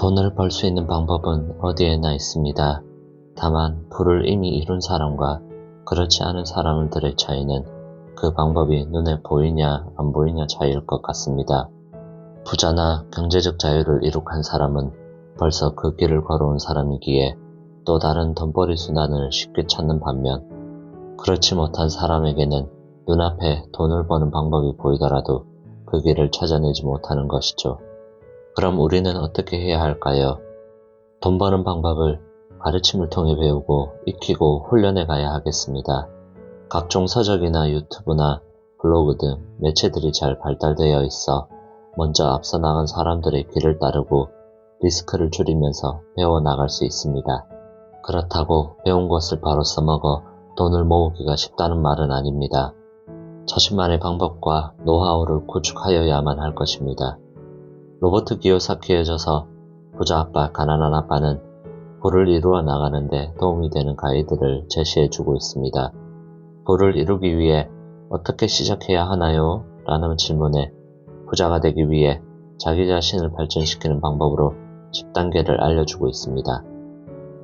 돈을 벌 수 있는 방법은 어디에나 있습니다. 다만 부를 이미 이룬 사람과 그렇지 않은 사람들의 차이는 그 방법이 눈에 보이냐 안 보이냐 차이일 것 같습니다. 부자나 경제적 자유를 이룩한 사람은 벌써 그 길을 걸어온 사람이기에 또 다른 돈벌이 수단을 쉽게 찾는 반면, 그렇지 못한 사람에게는 눈앞에 돈을 버는 방법이 보이더라도 그 길을 찾아내지 못하는 것이죠. 그럼 우리는 어떻게 해야 할까요? 돈 버는 방법을 가르침을 통해 배우고 익히고 훈련해 가야 하겠습니다. 각종 서적이나 유튜브나 블로그 등 매체들이 잘 발달되어 있어 먼저 앞서 나간 사람들의 길을 따르고 리스크를 줄이면서 배워나갈 수 있습니다. 그렇다고 배운 것을 바로 써먹어 돈을 모으기가 쉽다는 말은 아닙니다. 자신만의 방법과 노하우를 구축하여야만 할 것입니다. 로버트 기요사키에 져서 부자 아빠, 가난한 아빠는 부를 이루어 나가는데 도움이 되는 가이드를 제시해주고 있습니다. 부를 이루기 위해 어떻게 시작해야 하나요? 라는 질문에 부자가 되기 위해 자기 자신을 발전시키는 방법으로 10단계를 알려주고 있습니다.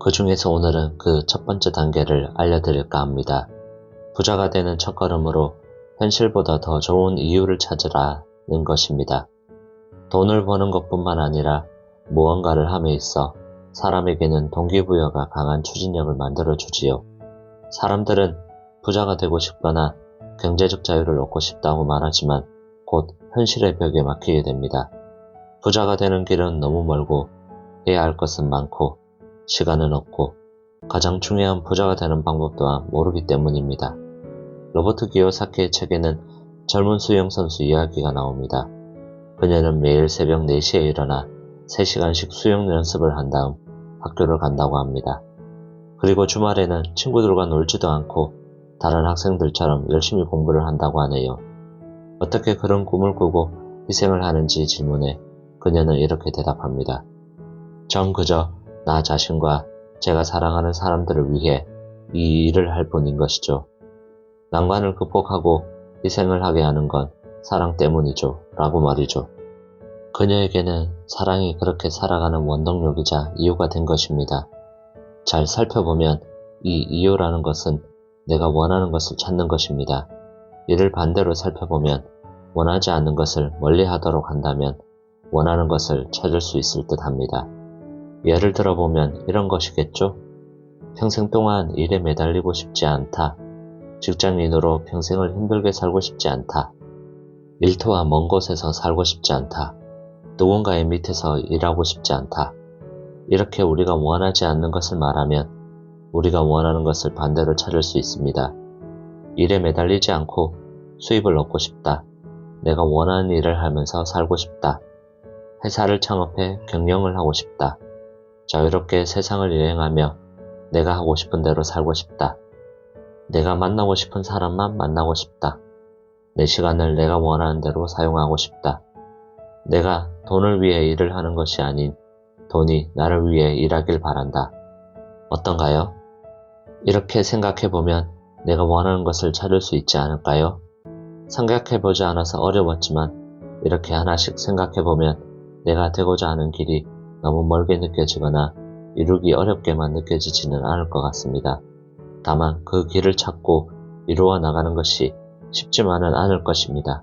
그 중에서 오늘은 그 첫 번째 단계를 알려드릴까 합니다. 부자가 되는 첫걸음으로 현실보다 더 좋은 이유를 찾으라는 것입니다. 돈을 버는 것뿐만 아니라 무언가를 함에 있어 사람에게는 동기부여가 강한 추진력을 만들어주지요. 사람들은 부자가 되고 싶거나 경제적 자유를 얻고 싶다고 말하지만 곧 현실의 벽에 막히게 됩니다. 부자가 되는 길은 너무 멀고 해야 할 것은 많고 시간은 없고 가장 중요한 부자가 되는 방법 또한 모르기 때문입니다. 로버트 기요사키의 책에는 젊은 수영선수 이야기가 나옵니다. 그녀는 매일 새벽 4시에 일어나 3시간씩 수영 연습을 한 다음 학교를 간다고 합니다. 그리고 주말에는 친구들과 놀지도 않고 다른 학생들처럼 열심히 공부를 한다고 하네요. 어떻게 그런 꿈을 꾸고 희생을 하는지 질문에 그녀는 이렇게 대답합니다. 전 그저 나 자신과 제가 사랑하는 사람들을 위해 이 일을 할 뿐인 것이죠. 난관을 극복하고 희생을 하게 하는 건 사랑 때문이죠. 라고 말이죠. 그녀에게는 사랑이 그렇게 살아가는 원동력이자 이유가 된 것입니다. 잘 살펴보면 이 이유라는 것은 내가 원하는 것을 찾는 것입니다. 이를 반대로 살펴보면 원하지 않는 것을 멀리 하도록 한다면 원하는 것을 찾을 수 있을 듯 합니다. 예를 들어보면 이런 것이겠죠? 평생 동안 일에 매달리고 싶지 않다. 직장인으로 평생을 힘들게 살고 싶지 않다. 일터와 먼 곳에서 살고 싶지 않다. 누군가의 밑에서 일하고 싶지 않다. 이렇게 우리가 원하지 않는 것을 말하면 우리가 원하는 것을 반대로 찾을 수 있습니다. 일에 매달리지 않고 수입을 얻고 싶다. 내가 원하는 일을 하면서 살고 싶다. 회사를 창업해 경영을 하고 싶다. 자유롭게 세상을 여행하며 내가 하고 싶은 대로 살고 싶다. 내가 만나고 싶은 사람만 만나고 싶다. 내 시간을 내가 원하는 대로 사용하고 싶다. 내가 돈을 위해 일을 하는 것이 아닌 돈이 나를 위해 일하길 바란다. 어떤가요? 이렇게 생각해보면 내가 원하는 것을 찾을 수 있지 않을까요? 생각해보지 않아서 어려웠지만 이렇게 하나씩 생각해보면 내가 되고자 하는 길이 너무 멀게 느껴지거나 이루기 어렵게만 느껴지지는 않을 것 같습니다. 다만 그 길을 찾고 이루어 나가는 것이 쉽지만은 않을 것입니다.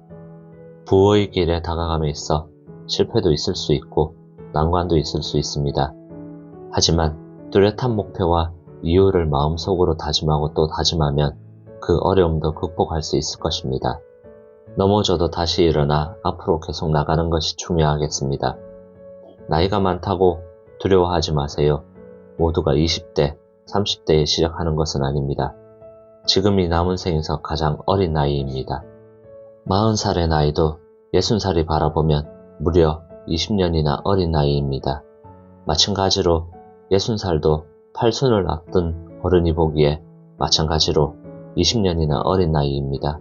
부의 길에 다가감에 있어 실패도 있을 수 있고 난관도 있을 수 있습니다. 하지만 뚜렷한 목표와 이유를 마음속으로 다짐하고 또 다짐하면 그 어려움도 극복할 수 있을 것입니다. 넘어져도 다시 일어나 앞으로 계속 나가는 것이 중요하겠습니다. 나이가 많다고 두려워하지 마세요. 모두가 20대, 30대에 시작하는 것은 아닙니다. 지금이 남은 생에서 가장 어린 나이입니다. 40살의 나이도 60살이 바라보면 무려 20년이나 어린 나이입니다. 마찬가지로 60살도 팔순을 앞둔 어른이 보기에 마찬가지로 20년이나 어린 나이입니다.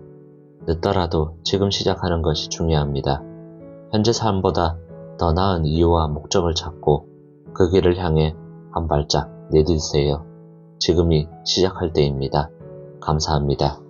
늦더라도 지금 시작하는 것이 중요합니다. 현재 삶보다 더 나은 이유와 목적을 찾고 그 길을 향해 한 발짝 내딛으세요. 지금이 시작할 때입니다. 감사합니다.